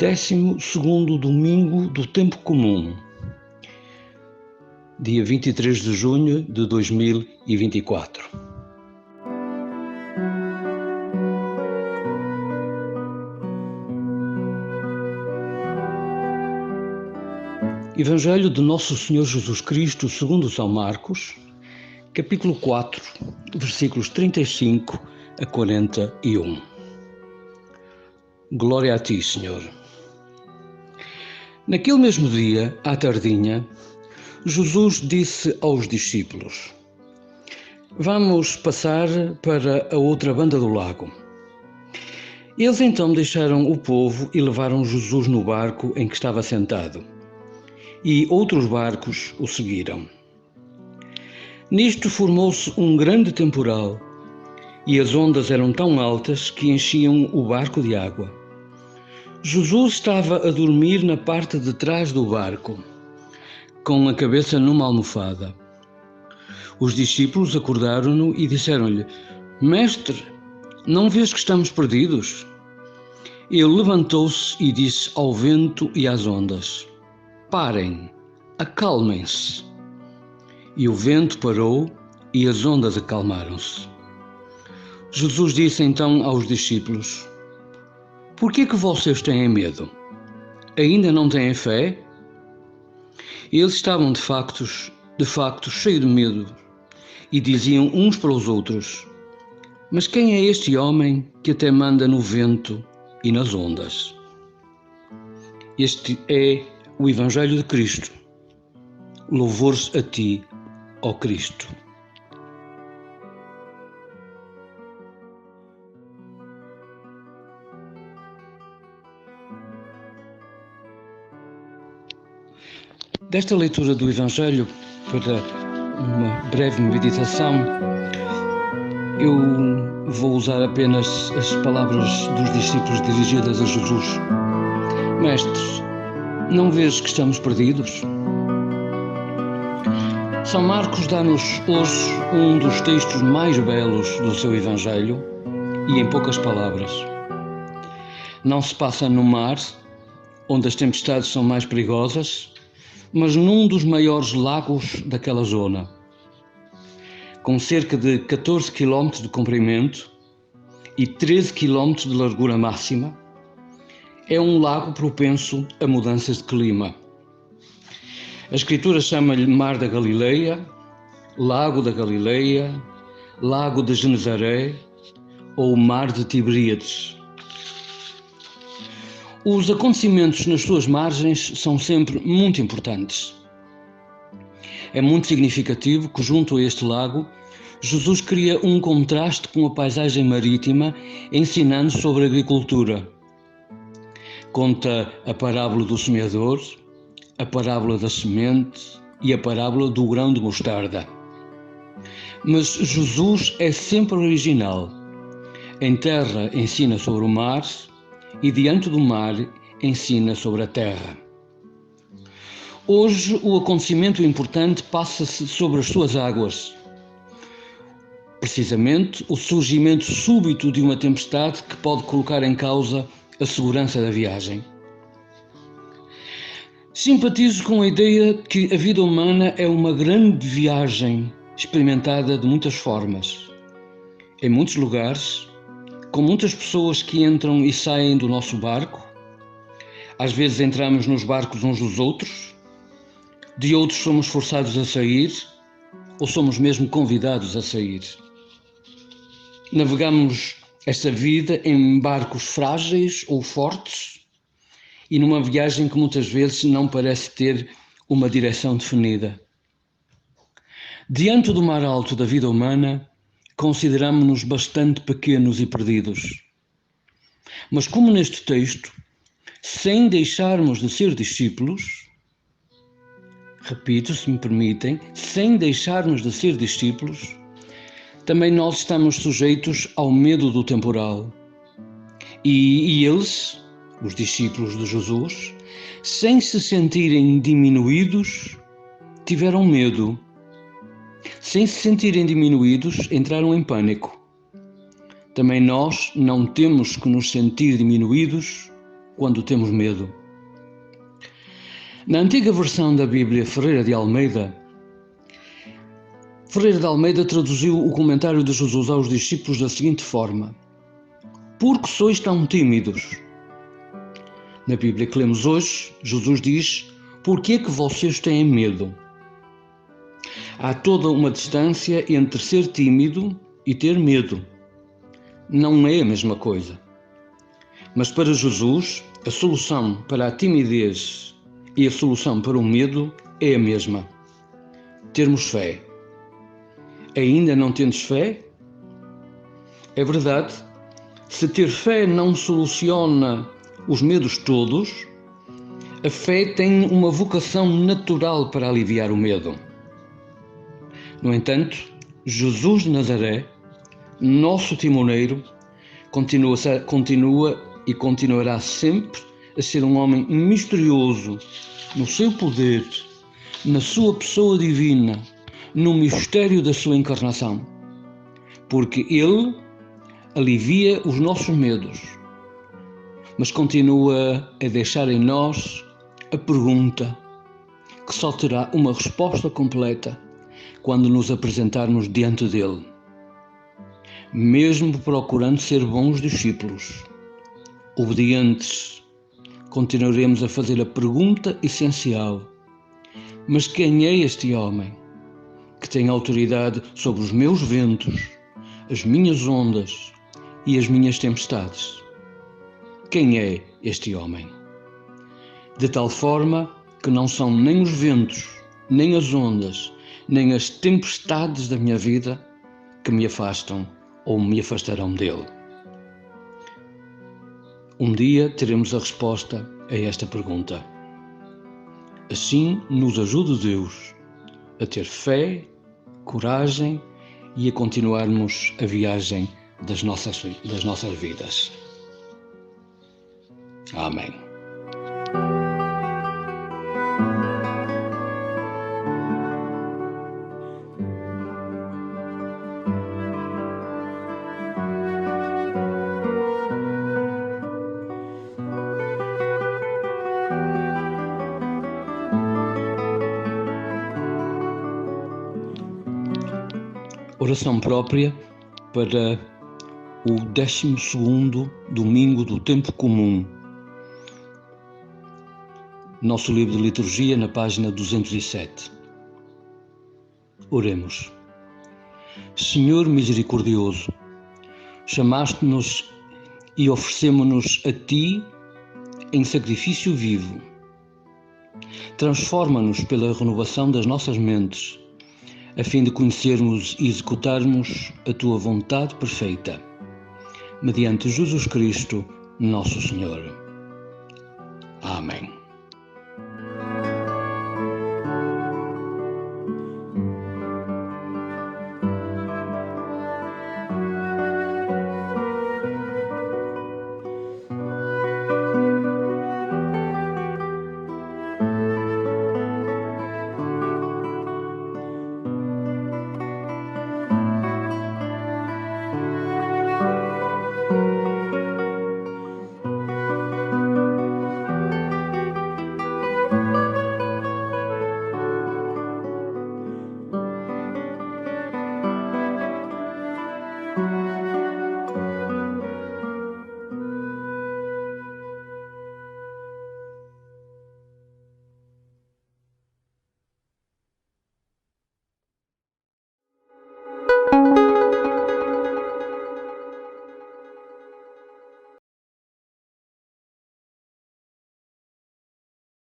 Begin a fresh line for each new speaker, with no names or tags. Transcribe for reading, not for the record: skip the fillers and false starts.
12º domingo do tempo comum, dia 23 de junho de 2024. Evangelho de Nosso Senhor Jesus Cristo segundo São Marcos, capítulo 4, versículos 35 a 41. Glória a Ti, Senhor. Naquele mesmo dia, à tardinha, Jesus disse aos discípulos: Vamos passar para a outra banda do lago. Eles então deixaram o povo e levaram Jesus no barco em que estava sentado, e outros barcos o seguiram. Nisto formou-se um grande temporal, e as ondas eram tão altas que enchiam o barco de água. Jesus estava a dormir na parte de trás do barco, com a cabeça numa almofada. Os discípulos acordaram-no e disseram-lhe: Mestre, não vês que estamos perdidos? Ele levantou-se e disse ao vento e às ondas: Parem, acalmem-se. E o vento parou e as ondas acalmaram-se. Jesus disse então aos discípulos: Por que vocês têm medo? Ainda não têm fé? Eles estavam de facto cheios de medo e diziam uns para os outros: Mas quem é este homem que até manda no vento e nas ondas? Este é o Evangelho de Cristo. Louvores a Ti, ó Cristo. Desta leitura do Evangelho, para uma breve meditação, eu vou usar apenas as palavras dos discípulos dirigidas a Jesus. Mestre, não vês que estamos perdidos? São Marcos dá-nos hoje um dos textos mais belos do seu Evangelho e em poucas palavras. Não se passa no mar, onde as tempestades são mais perigosas, mas num dos maiores lagos daquela zona. Com cerca de 14 km de comprimento e 13 km de largura máxima, é um lago propenso a mudanças de clima. A Escritura chama-lhe Mar da Galileia, Lago da Galileia, Lago de Genezaré ou Mar de Tiberíades. Os acontecimentos nas suas margens são sempre muito importantes. É muito significativo que, junto a este lago, Jesus cria um contraste com a paisagem marítima, ensinando sobre a agricultura. Conta a parábola do semeador, a parábola da semente e a parábola do grão de mostarda. Mas Jesus é sempre original. Em terra ensina sobre o mar e diante do mar ensina sobre a terra. Hoje o acontecimento importante passa-se sobre as suas águas. Precisamente o surgimento súbito de uma tempestade que pode colocar em causa a segurança da viagem. Simpatizo com a ideia que a vida humana é uma grande viagem experimentada de muitas formas, em muitos lugares, com muitas pessoas que entram e saem do nosso barco. Às vezes entramos nos barcos uns dos outros, de outros somos forçados a sair ou somos mesmo convidados a sair. Navegamos esta vida em barcos frágeis ou fortes e numa viagem que muitas vezes não parece ter uma direção definida. Diante do mar alto da vida humana, consideramo-nos bastante pequenos e perdidos. Mas como neste texto, sem deixarmos de ser discípulos, repito, se me permitem, sem deixarmos de ser discípulos, também nós estamos sujeitos ao medo do temporal. E eles, os discípulos de Jesus, sem se sentirem diminuídos, tiveram medo. Sem se sentirem diminuídos, entraram em pânico. Também nós não temos que nos sentir diminuídos quando temos medo. Na antiga versão da Bíblia Ferreira de Almeida traduziu o comentário de Jesus aos discípulos da seguinte forma: por que sois tão tímidos? Na Bíblia que lemos hoje, Jesus diz: por que é que vocês têm medo? Há toda uma distância entre ser tímido e ter medo. Não é a mesma coisa. Mas para Jesus, a solução para a timidez e a solução para o medo é a mesma: termos fé. Ainda não tendes fé? É verdade, se ter fé não soluciona os medos todos, a fé tem uma vocação natural para aliviar o medo. No entanto, Jesus de Nazaré, nosso timoneiro, continua e continuará sempre a ser um homem misterioso no seu poder, na sua pessoa divina, no mistério da sua encarnação, porque Ele alivia os nossos medos, mas continua a deixar em nós a pergunta que só terá uma resposta completa quando nos apresentarmos diante dele. Mesmo procurando ser bons discípulos, obedientes, continuaremos a fazer a pergunta essencial: mas quem é este homem que tem autoridade sobre os meus ventos, as minhas ondas e as minhas tempestades? Quem é este homem? De tal forma que não são nem os ventos, nem as ondas, nem as tempestades da minha vida que me afastam ou me afastarão dele. Um dia teremos a resposta a esta pergunta. Assim nos ajude Deus a ter fé, coragem e a continuarmos a viagem das nossas vidas. Amém. Oração própria para o 12º domingo do tempo comum. Nosso livro de liturgia na página 207. Oremos. Senhor misericordioso, chamaste-nos e oferecemo-nos a Ti em sacrifício vivo. Transforma-nos pela renovação das nossas mentes, a fim de conhecermos e executarmos a Tua vontade perfeita, mediante Jesus Cristo, nosso Senhor. Amém.